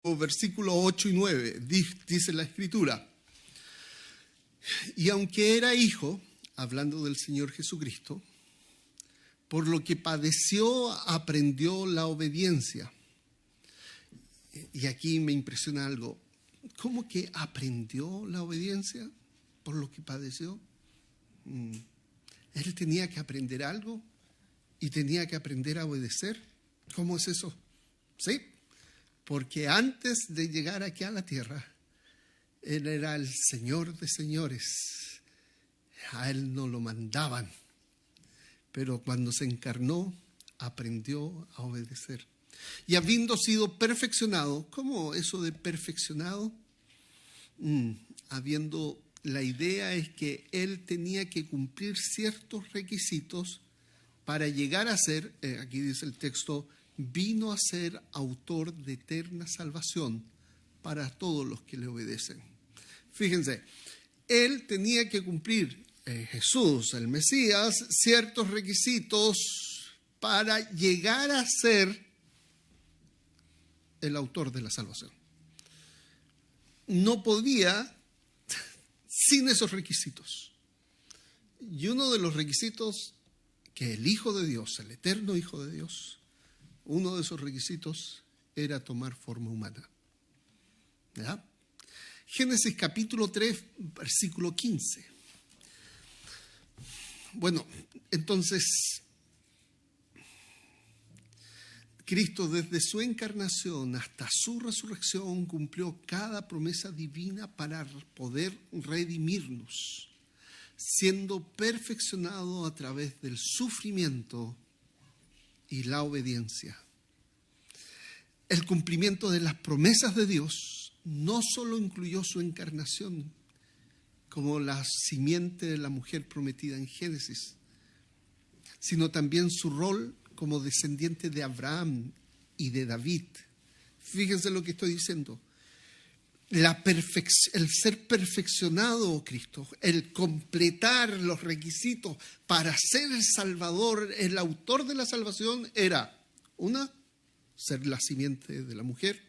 versículos 8 y 9, dice la Escritura: y aunque era hijo, hablando del Señor Jesucristo, por lo que padeció aprendió la obediencia. Y aquí me impresiona algo. ¿Cómo que aprendió la obediencia por lo que padeció? Él tenía que aprender algo y tenía que aprender a obedecer. ¿Cómo es eso? Sí, porque antes de llegar aquí a la tierra, Él era el Señor de señores. A Él no lo mandaban, pero cuando se encarnó, aprendió a obedecer. Y habiendo sido perfeccionado, ¿cómo eso de perfeccionado? La idea es que Él tenía que cumplir ciertos requisitos para llegar a ser, aquí dice el texto, vino a ser autor de eterna salvación para todos los que le obedecen. Fíjense, Él tenía que cumplir, Jesús, el Mesías, ciertos requisitos para llegar a ser el autor de la salvación. No podía sin esos requisitos. Y uno de los requisitos que el Hijo de Dios, el eterno Hijo de Dios, uno de esos requisitos era tomar forma humana. ¿Ya? Génesis capítulo 3, versículo 15. Bueno, entonces, Cristo desde su encarnación hasta su resurrección cumplió cada promesa divina para poder redimirnos, siendo perfeccionado a través del sufrimiento y la obediencia. El cumplimiento de las promesas de Dios no solo incluyó su encarnación como la simiente de la mujer prometida en Génesis, sino también su rol como descendiente de Abraham y de David. Fíjense lo que estoy diciendo. El ser perfeccionado, Cristo, el completar los requisitos para ser el Salvador, el autor de la salvación, era: 1, ser la simiente de la mujer;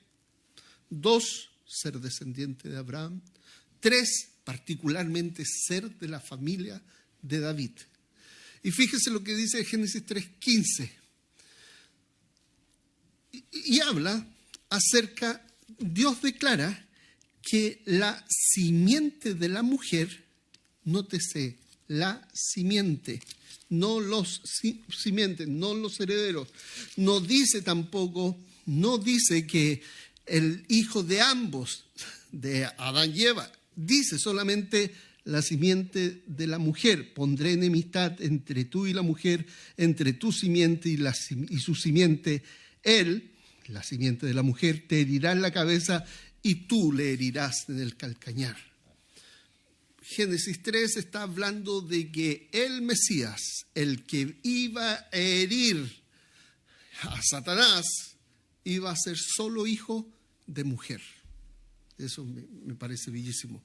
2, ser descendiente de Abraham; 3, particularmente ser de la familia de David. Y fíjese lo que dice Génesis 3:15. Y habla acerca, Dios declara que la simiente de la mujer, nótese, la simiente, no los simientes, no los herederos. No dice que el hijo de ambos, de Adán y Eva, dice solamente la simiente de la mujer. Pondré enemistad entre tú y la mujer, entre tu simiente y su simiente. Él, la simiente de la mujer, te herirá en la cabeza y tú le herirás en el calcañar. Génesis 3 está hablando de que el Mesías, el que iba a herir a Satanás, iba a ser solo hijo de mujer. Eso me parece bellísimo.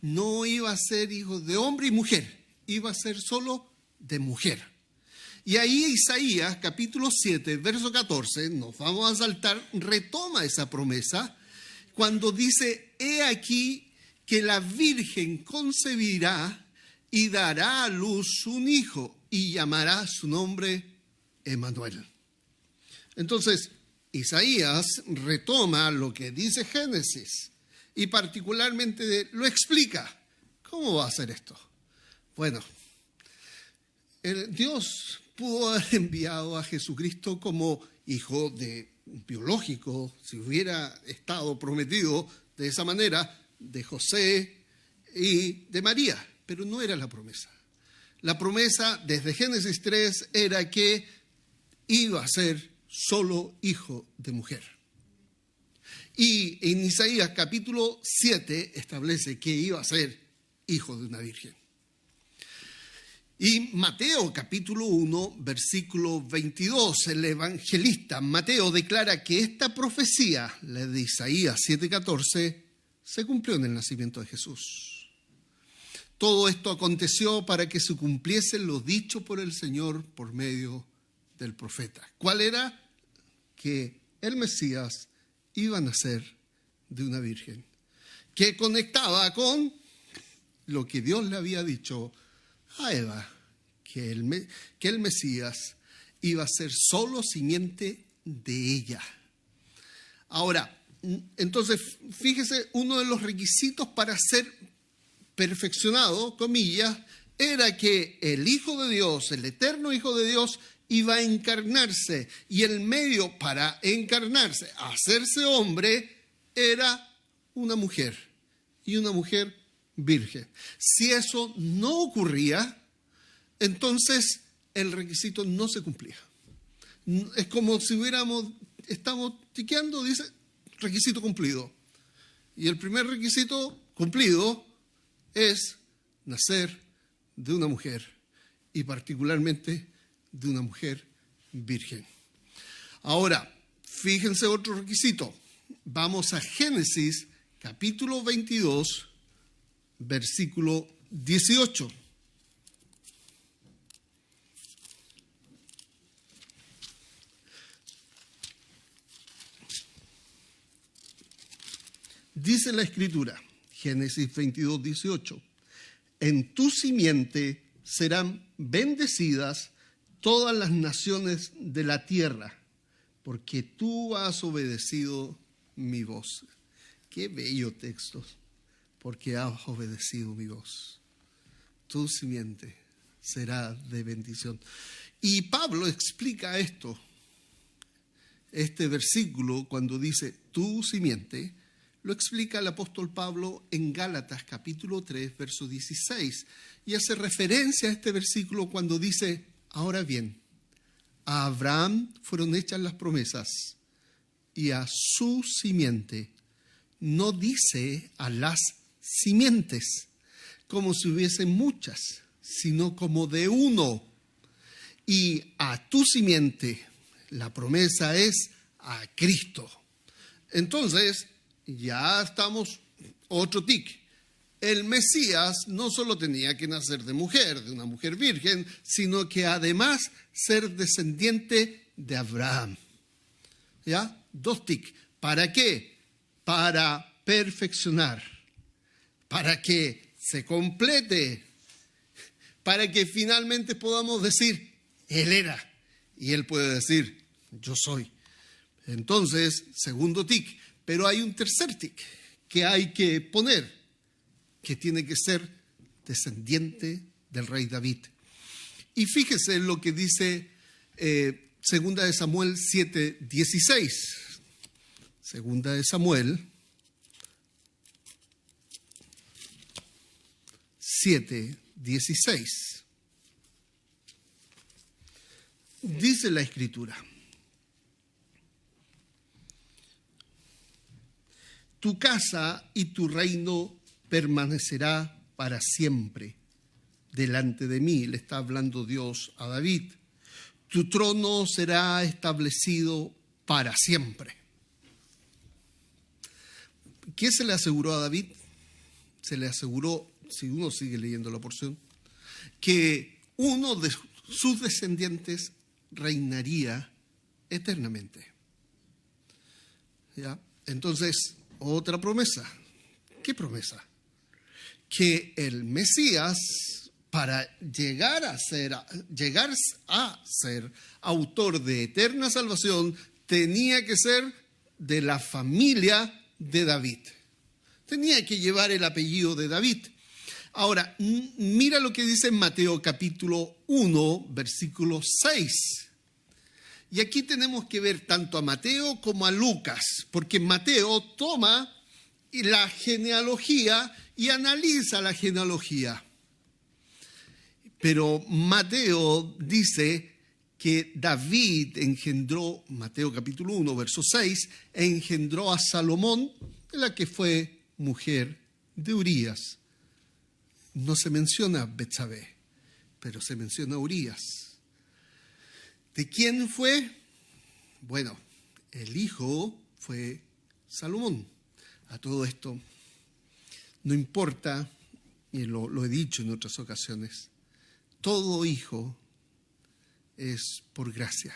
No iba a ser hijo de hombre y mujer, iba a ser solo de mujer. Y ahí Isaías, capítulo 7, verso 14, nos vamos a saltar, retoma esa promesa cuando dice: he aquí que la Virgen concebirá y dará a luz un hijo y llamará su nombre Emmanuel. Entonces, Isaías retoma lo que dice Génesis y particularmente lo explica. ¿Cómo va a ser esto? Bueno, Dios pudo haber enviado a Jesucristo como hijo biológico, si hubiera estado prometido de esa manera, de José y de María, pero no era la promesa. La promesa desde Génesis 3 era que iba a ser solo hijo de mujer. Y en Isaías capítulo 7 establece que iba a ser hijo de una virgen. Y Mateo capítulo 1, versículo 22, el evangelista Mateo declara que esta profecía, la de Isaías 7:14, se cumplió en el nacimiento de Jesús. Todo esto aconteció para que se cumpliese lo dicho por el Señor por medio del profeta. ¿Cuál era? Que el Mesías iba a nacer de una virgen, que conectaba con lo que Dios le había dicho a Eva, que el Mesías iba a ser solo simiente de ella. Ahora, entonces, fíjese, uno de los requisitos para ser perfeccionado, comillas, era que el Hijo de Dios, el eterno Hijo de Dios, iba a encarnarse, y el medio para encarnarse, hacerse hombre, era una mujer, y una mujer virgen. Si eso no ocurría, entonces el requisito no se cumplía. Es como si estamos tiqueando, dice, requisito cumplido. Y el primer requisito cumplido es nacer de una mujer, y particularmente de una mujer virgen. Ahora, fíjense otro requisito. Vamos a Génesis capítulo 22, versículo 18. Dice la Escritura, Génesis 22, 18, en tu simiente serán bendecidas todas las naciones de la tierra, porque tú has obedecido mi voz. Qué bello texto, porque has obedecido mi voz. Tu simiente será de bendición. Y Pablo explica este versículo, cuando dice tu simiente, lo explica el apóstol Pablo en Gálatas capítulo 3, verso 16, y hace referencia a este versículo cuando dice, ahora bien, a Abraham fueron hechas las promesas, y a su simiente. No dice a las simientes, como si hubiesen muchas, sino como de uno. Y a tu simiente, la promesa es a Cristo. Entonces, ya estamos, otro tic. El Mesías no solo tenía que nacer de una mujer virgen, sino que además ser descendiente de Abraham. ¿Ya? 2 tic. ¿Para qué? Para perfeccionar, para que se complete, para que finalmente podamos decir, Él era, y Él puede decir, yo soy. Entonces, 2 tic. Pero hay un tercer tic que hay que poner, que tiene que ser descendiente del rey David. Y fíjese lo que dice 2 de Samuel 7, 16. 2 de Samuel 7, 16. Dice la Escritura, tu casa y tu reino permanecerá para siempre delante de mí. Le está hablando Dios a David. Tu trono será establecido para siempre. ¿Qué se le aseguró a David? Se le aseguró, si uno sigue leyendo la porción, que uno de sus descendientes reinaría eternamente. ¿Ya? Entonces, otra promesa. ¿Qué promesa? Que el Mesías, para llegar a ser autor de eterna salvación, tenía que ser de la familia de David. Tenía que llevar el apellido de David. Ahora, mira lo que dice en Mateo capítulo 1, versículo 6. Y aquí tenemos que ver tanto a Mateo como a Lucas, porque Mateo toma la genealogía y analiza la genealogía. Pero Mateo dice que David engendró, Mateo capítulo 1, verso 6, engendró a Salomón, la que fue mujer de Urías. No se menciona Betsabé, pero se menciona Urías. ¿De quién fue? Bueno, el hijo fue Salomón. A todo esto, no importa, y lo he dicho en otras ocasiones, todo hijo es por gracia,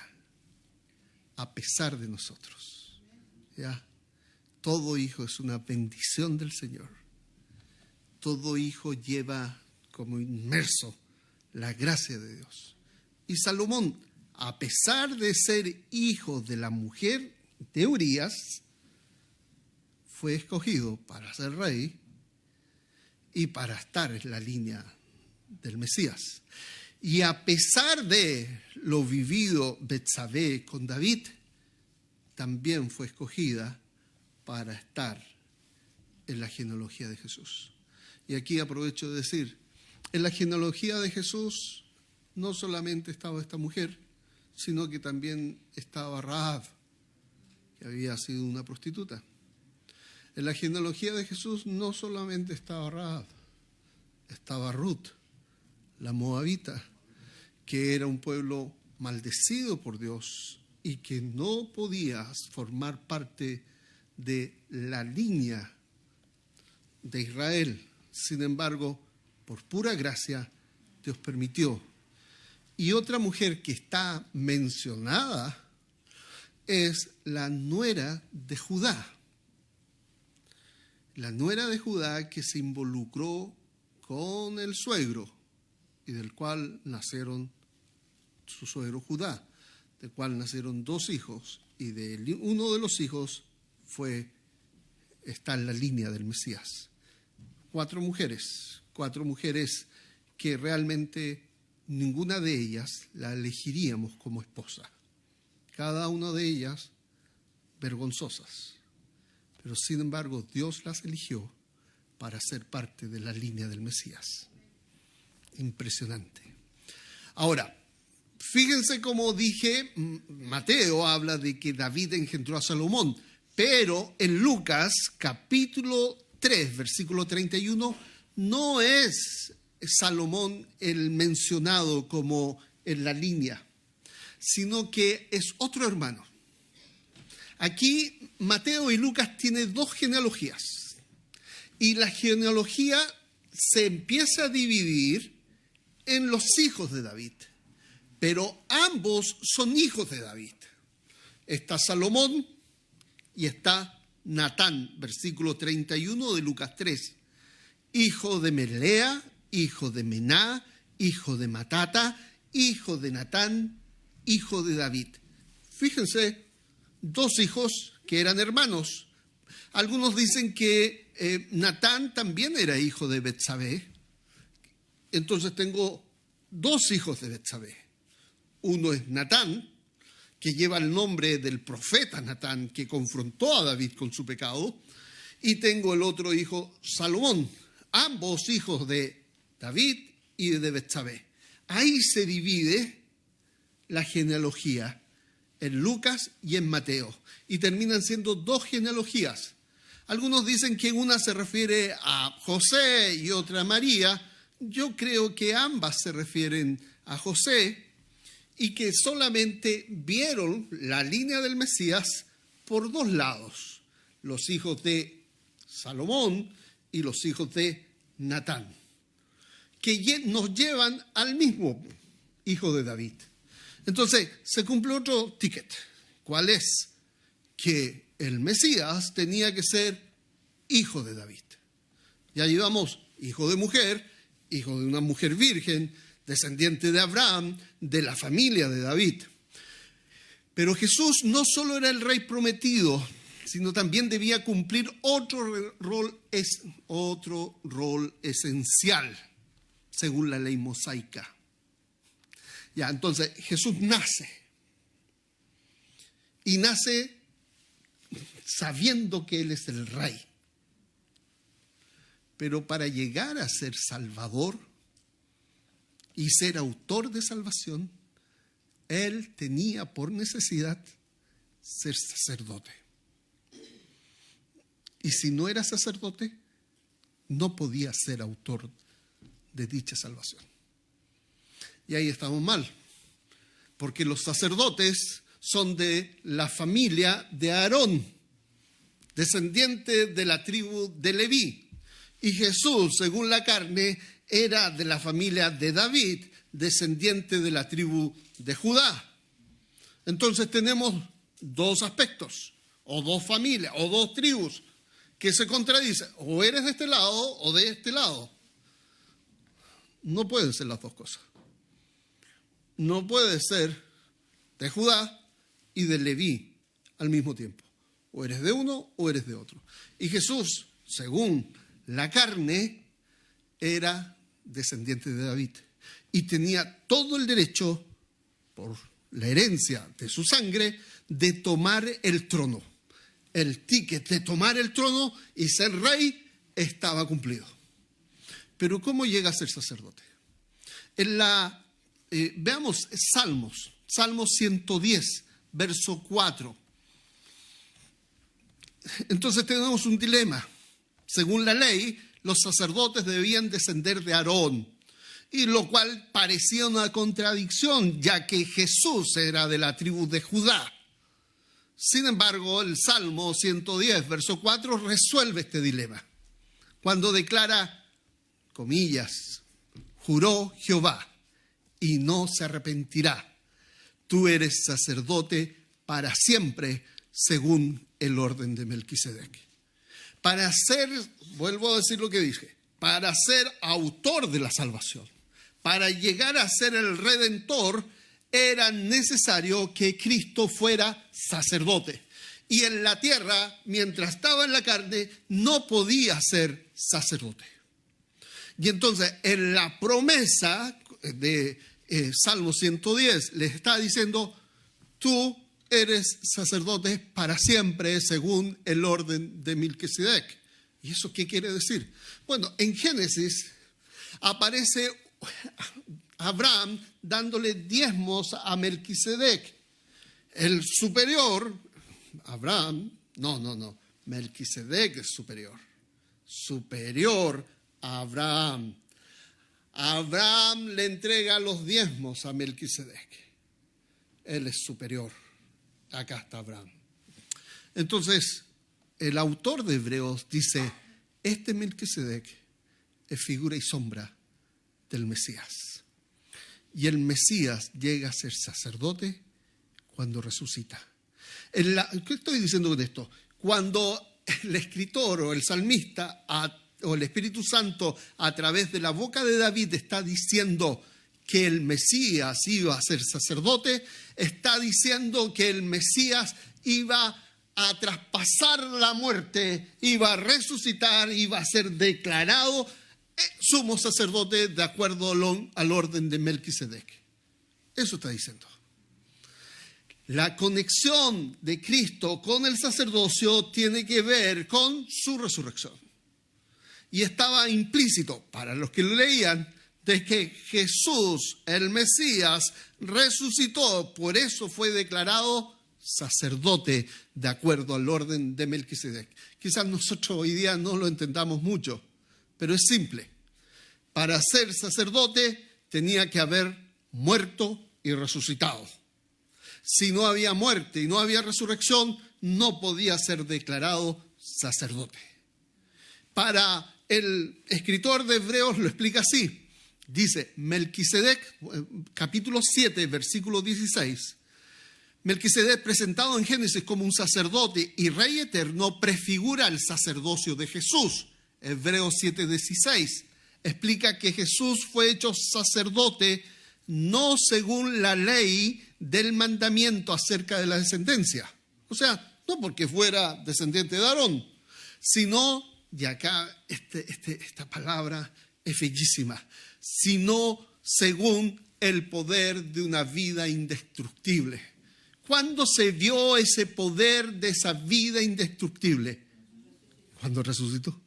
a pesar de nosotros. ¿Ya? Todo hijo es una bendición del Señor. Todo hijo lleva como inmerso la gracia de Dios. Y Salomón, a pesar de ser hijo de la mujer de Urías, fue escogido para ser rey y para estar en la línea del Mesías. Y a pesar de lo vivido Betsabé con David, también fue escogida para estar en la genealogía de Jesús. Y aquí aprovecho de decir, en la genealogía de Jesús no solamente estaba esta mujer, sino que también estaba Rahab, que había sido una prostituta. En la genealogía de Jesús no solamente estaba Rahab, estaba Ruth, la moabita, que era un pueblo maldecido por Dios y que no podía formar parte de la línea de Israel. Sin embargo, por pura gracia, Dios permitió. Y otra mujer que está mencionada es la nuera de Judá. La nuera de Judá que se involucró con el suegro y del cual nacieron su suegro Judá, del cual nacieron 2 hijos, y de uno de los hijos está en la línea del Mesías. 4 mujeres que realmente ninguna de ellas la elegiríamos como esposa. Cada una de ellas vergonzosas. Pero sin embargo, Dios las eligió para ser parte de la línea del Mesías. Impresionante. Ahora, fíjense cómo dije, Mateo habla de que David engendró a Salomón, pero en Lucas capítulo 3, versículo 31, no es Salomón el mencionado como en la línea, sino que es otro hermano. Aquí Mateo y Lucas tienen 2 genealogías y la genealogía se empieza a dividir en los hijos de David, pero ambos son hijos de David. Está Salomón y está Natán, versículo 31 de Lucas 3, hijo de Melea, hijo de Mená, hijo de Matata, hijo de Natán, hijo de David. Fíjense, 2 hijos que eran hermanos. Algunos dicen que Natán también era hijo de Betsabé. Entonces tengo 2 hijos de Betsabé. Uno es Natán, que lleva el nombre del profeta Natán, que confrontó a David con su pecado. Y tengo el otro hijo, Salomón, ambos hijos de David y de Betsabé. Ahí se divide la genealogía en Lucas y en Mateo, y terminan siendo 2 genealogías. Algunos dicen que una se refiere a José y otra a María. Yo creo que ambas se refieren a José y que solamente vieron la línea del Mesías por 2 lados, los hijos de Salomón y los hijos de Natán, que nos llevan al mismo hijo de David. Entonces, se cumple otro ticket. ¿Cuál es? Que el Mesías tenía que ser hijo de David. Ya llevamos hijo de mujer, hijo de una mujer virgen, descendiente de Abraham, de la familia de David. Pero Jesús no solo era el rey prometido, sino también debía cumplir otro rol esencial, según la ley mosaica. Ya, entonces Jesús nace. Y nace sabiendo que Él es el rey. Pero para llegar a ser salvador y ser autor de salvación, Él tenía por necesidad ser sacerdote. Y si no era sacerdote, no podía ser autor de dicha salvación. Y ahí estamos mal, porque los sacerdotes son de la familia de Aarón, descendiente de la tribu de Leví. Y Jesús, según la carne, era de la familia de David, descendiente de la tribu de Judá. Entonces tenemos 2 aspectos. o dos familias, o dos tribus que se contradicen. O eres de este lado o de este lado. No pueden ser las dos cosas. No puede ser de Judá y de Leví al mismo tiempo. O eres de uno o eres de otro. Y Jesús, según la carne, era descendiente de David. Y tenía todo el derecho, por la herencia de su sangre, de tomar el trono. El ticket de tomar el trono y ser rey estaba cumplido. Pero ¿cómo llega a ser sacerdote? Veamos Salmos. Salmos 110, verso 4. Entonces tenemos un dilema. Según la ley, los sacerdotes debían descender de Aarón, y lo cual parecía una contradicción, ya que Jesús era de la tribu de Judá. Sin embargo, el Salmo 110, verso 4, resuelve este dilema, cuando declara, comillas, juró Jehová, y no se arrepentirá. Tú eres sacerdote para siempre, según el orden de Melquisedec. Para ser, vuelvo a decir lo que dije, para ser autor de la salvación, para llegar a ser el Redentor, era necesario que Cristo fuera sacerdote. Y en la tierra, mientras estaba en la carne, no podía ser sacerdote. Y entonces, en la promesa de Salmo 110, les está diciendo, tú eres sacerdote para siempre según el orden de Melquisedec. ¿Y eso qué quiere decir? Bueno, en Génesis aparece Abraham dándole diezmos a Melquisedec. El superior, Abraham, Melquisedec es superior. Superior a Abraham. Abraham le entrega los diezmos a Melquisedec. Él es superior. Acá está Abraham. Entonces, el autor de Hebreos dice, este Melquisedec es figura y sombra del Mesías. Y el Mesías llega a ser sacerdote cuando resucita. ¿Qué estoy diciendo con esto? Cuando el escritor o el salmista o el Espíritu Santo a través de la boca de David está diciendo que el Mesías iba a ser sacerdote, está diciendo que el Mesías iba a traspasar la muerte, iba a resucitar, iba a ser declarado sumo sacerdote de acuerdo al orden de Melquisedec. Eso está diciendo. La conexión de Cristo con el sacerdocio tiene que ver con su resurrección. Y estaba implícito para los que lo leían de que Jesús, el Mesías, resucitó, por eso fue declarado sacerdote de acuerdo al orden de Melquisedec. Quizás nosotros hoy día no lo entendamos mucho, pero es simple. Para ser sacerdote tenía que haber muerto y resucitado. Si no había muerte y no había resurrección, no podía ser declarado sacerdote. Para el escritor de Hebreos lo explica así. Dice, Melquisedec, capítulo 7, versículo 16. Melquisedec, presentado en Génesis como un sacerdote y rey eterno, prefigura el sacerdocio de Jesús. Hebreos 7:16 explica que Jesús fue hecho sacerdote no según la ley del mandamiento acerca de la descendencia. O sea, no porque fuera descendiente de Aarón, sino, y acá esta palabra es bellísima, sino según el poder de una vida indestructible. ¿Cuándo se vio ese poder de esa vida indestructible? Cuando resucitó.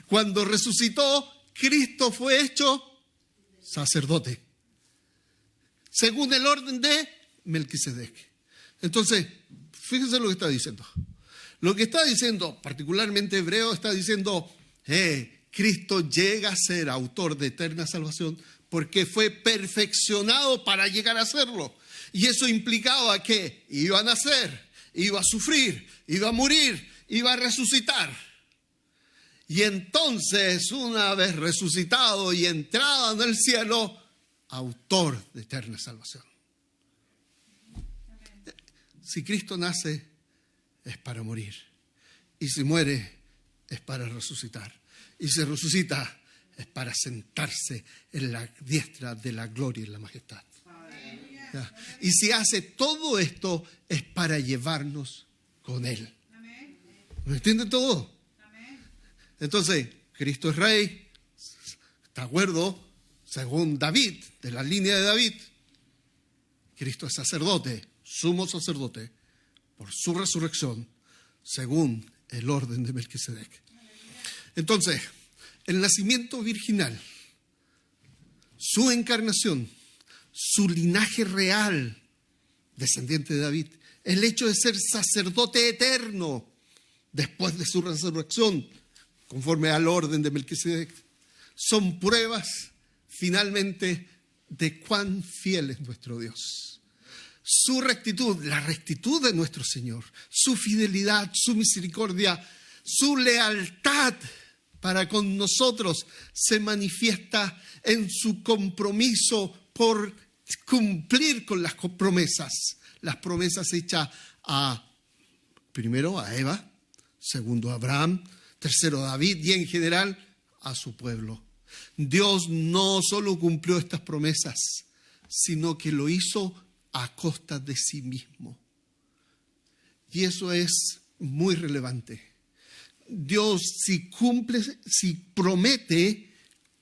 Cuando resucitó, Cristo fue hecho sacerdote, según el orden de Melquisedec. Entonces, fíjense lo que está diciendo. Lo que está diciendo, particularmente Hebreo, está diciendo, Cristo llega a ser autor de eterna salvación porque fue perfeccionado para llegar a serlo. Y eso implicaba que iba a nacer, iba a sufrir, iba a morir, iba a resucitar. Y entonces, una vez resucitado y entrado en el cielo, autor de eterna salvación. Si Cristo nace, es para morir. Y si muere, es para resucitar. Y si resucita, es para sentarse en la diestra de la gloria y la majestad. ¿Ya? Y si hace todo esto, es para llevarnos con Él. ¿Me entienden todo? Entonces, Cristo es Rey, ¿de acuerdo? Según David, de la línea de David. Cristo es sacerdote, sumo sacerdote, por su resurrección, según el orden de Melquisedec. Entonces, el nacimiento virginal, su encarnación, su linaje real, descendiente de David, el hecho de ser sacerdote eterno después de su resurrección, conforme al orden de Melquisedec, son pruebas finalmente de cuán fiel es nuestro Dios. Su rectitud, la rectitud de nuestro Señor, su fidelidad, su misericordia, su lealtad para con nosotros se manifiesta en su compromiso por cumplir con las promesas hechas primero a Eva, segundo a Abraham, tercero a David y en general a su pueblo. Dios no solo cumplió estas promesas, sino que lo hizo a costa de sí mismo. Y eso es muy relevante. Dios, si promete,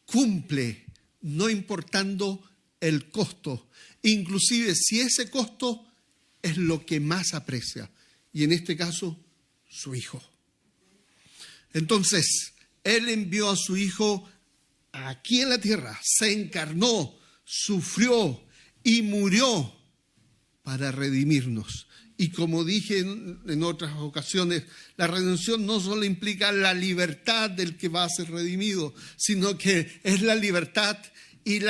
cumple, no importando el costo, inclusive si ese costo es lo que más aprecia, y en este caso, su Hijo. Entonces, Él envió a su Hijo aquí en la tierra, se encarnó, sufrió y murió para redimirnos. Y como dije en otras ocasiones, la redención no solo implica la libertad del que va a ser redimido, sino que es la libertad y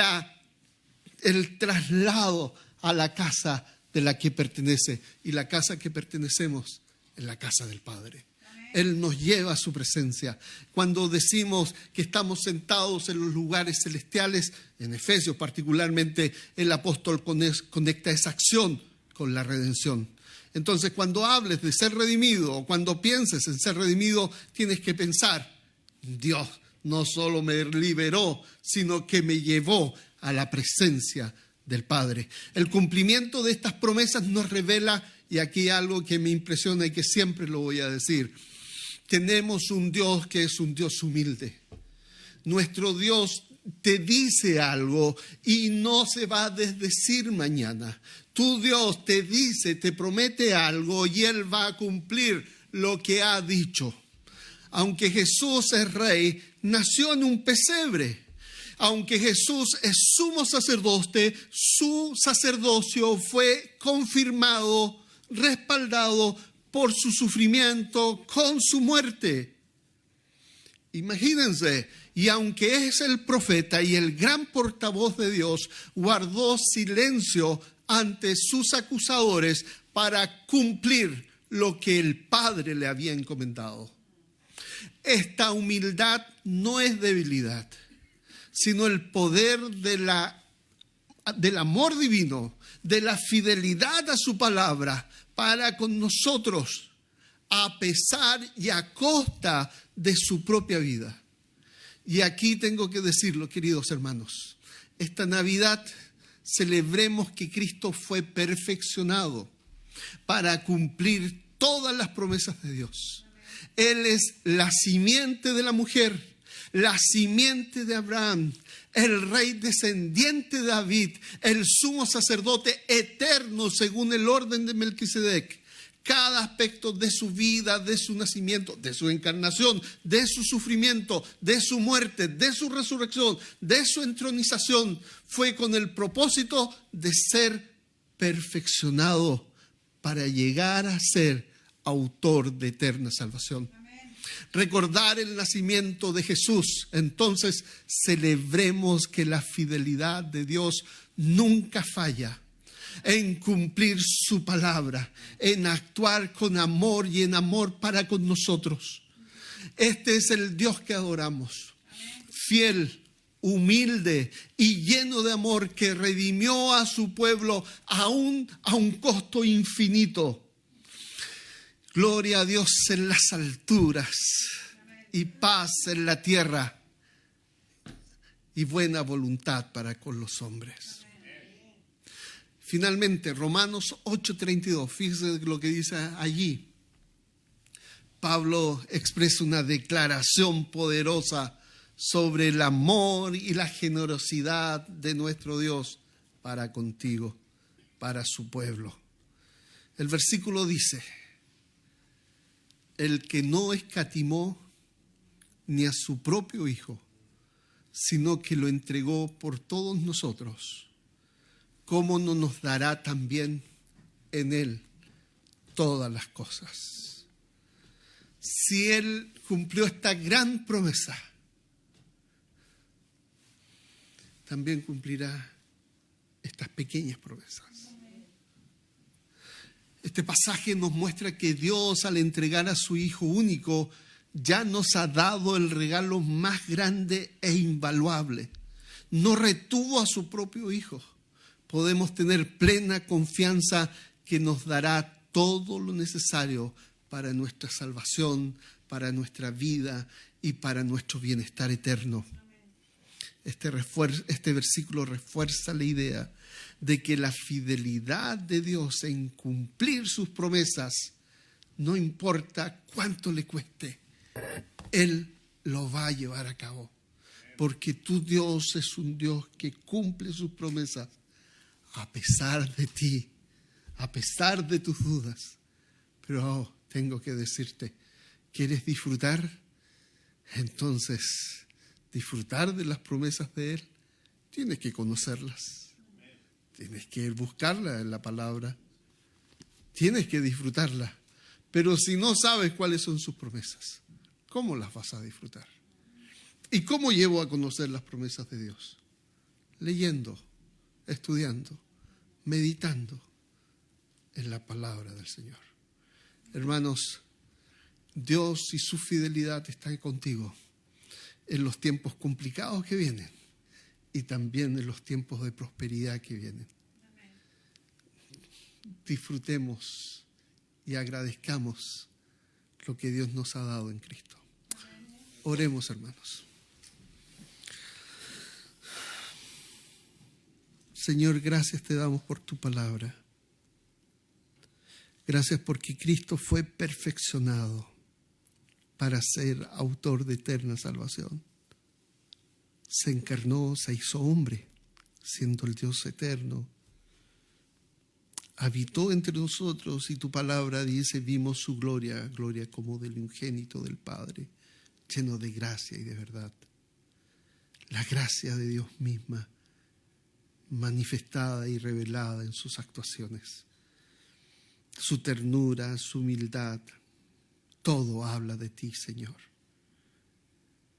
el traslado a la casa de la que pertenece. Y la casa que pertenecemos es la casa del Padre. Él nos lleva a su presencia. Cuando decimos que estamos sentados en los lugares celestiales, en Efesios particularmente, el apóstol conecta esa acción con la redención. Entonces, cuando hables de ser redimido o cuando pienses en ser redimido, tienes que pensar, Dios no solo me liberó, sino que me llevó a la presencia del Padre. El cumplimiento de estas promesas nos revela, y aquí hay algo que me impresiona y que siempre lo voy a decir, tenemos un Dios que es un Dios humilde. Nuestro Dios te dice algo y no se va a desdecir mañana. Tu Dios te dice, te promete algo y Él va a cumplir lo que ha dicho. Aunque Jesús es rey, nació en un pesebre. Aunque Jesús es sumo sacerdote, su sacerdocio fue confirmado, respaldado por su sufrimiento con su muerte. Imagínense, y aunque es el profeta y el gran portavoz de Dios, guardó silencio ante sus acusadores para cumplir lo que el Padre le había encomendado. Esta humildad no es debilidad, sino el poder del amor divino, de la fidelidad a su palabra para con nosotros, a pesar y a costa de su propia vida. Y aquí tengo que decirlo, queridos hermanos, esta Navidad celebremos que Cristo fue perfeccionado para cumplir todas las promesas de Dios. Él es la simiente de la mujer, la simiente de Abraham, el rey descendiente de David, el sumo sacerdote eterno según el orden de Melquisedec. Cada aspecto de su vida, de su nacimiento, de su encarnación, de su sufrimiento, de su muerte, de su resurrección, de su entronización, fue con el propósito de ser perfeccionado para llegar a ser autor de eterna salvación. Recordar el nacimiento de Jesús. Entonces celebremos que la fidelidad de Dios nunca falla en cumplir su palabra, en actuar con amor y en amor para con nosotros. Este es el Dios que adoramos, fiel, humilde y lleno de amor, que redimió a su pueblo a un costo infinito. Gloria a Dios en las alturas y paz en la tierra y buena voluntad para con los hombres. Finalmente, Romanos 8:32, fíjese lo que dice allí. Pablo expresa una declaración poderosa sobre el amor y la generosidad de nuestro Dios para contigo, para su pueblo. El versículo dice: el que no escatimó ni a su propio Hijo, sino que lo entregó por todos nosotros, ¿cómo no nos dará también en Él todas las cosas? Si Él cumplió esta gran promesa, también cumplirá estas pequeñas promesas. Este pasaje nos muestra que Dios, al entregar a su Hijo único, ya nos ha dado el regalo más grande e invaluable. No retuvo a su propio Hijo. Podemos tener plena confianza que nos dará todo lo necesario para nuestra salvación, para nuestra vida y para nuestro bienestar eterno. Este versículo refuerza la idea de que la fidelidad de Dios en cumplir sus promesas, no importa cuánto le cueste, Él lo va a llevar a cabo. Porque tu Dios es un Dios que cumple sus promesas a pesar de ti, a pesar de tus dudas. Pero tengo que decirte, ¿quieres disfrutar? Entonces, disfrutar de las promesas de Él, tienes que conocerlas. Tienes que buscarla en la palabra. Tienes que disfrutarla. Pero si no sabes cuáles son sus promesas, ¿cómo las vas a disfrutar? ¿Y cómo llevo a conocer las promesas de Dios? Leyendo, estudiando, meditando en la palabra del Señor. Hermanos, Dios y su fidelidad están contigo en los tiempos complicados que vienen y también en los tiempos de prosperidad que vienen. Disfrutemos y agradezcamos lo que Dios nos ha dado en Cristo. Oremos, hermanos. Señor, gracias te damos por tu palabra. Gracias porque Cristo fue perfeccionado para ser autor de eterna salvación. Se encarnó, se hizo hombre, siendo el Dios eterno. Habitó entre nosotros y tu palabra dice, vimos su gloria, gloria como del unigénito del Padre, lleno de gracia y de verdad. La gracia de Dios misma, manifestada y revelada en sus actuaciones. Su ternura, su humildad, todo habla de ti, Señor.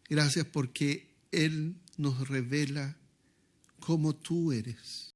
Gracias porque Él nos revela cómo tú eres.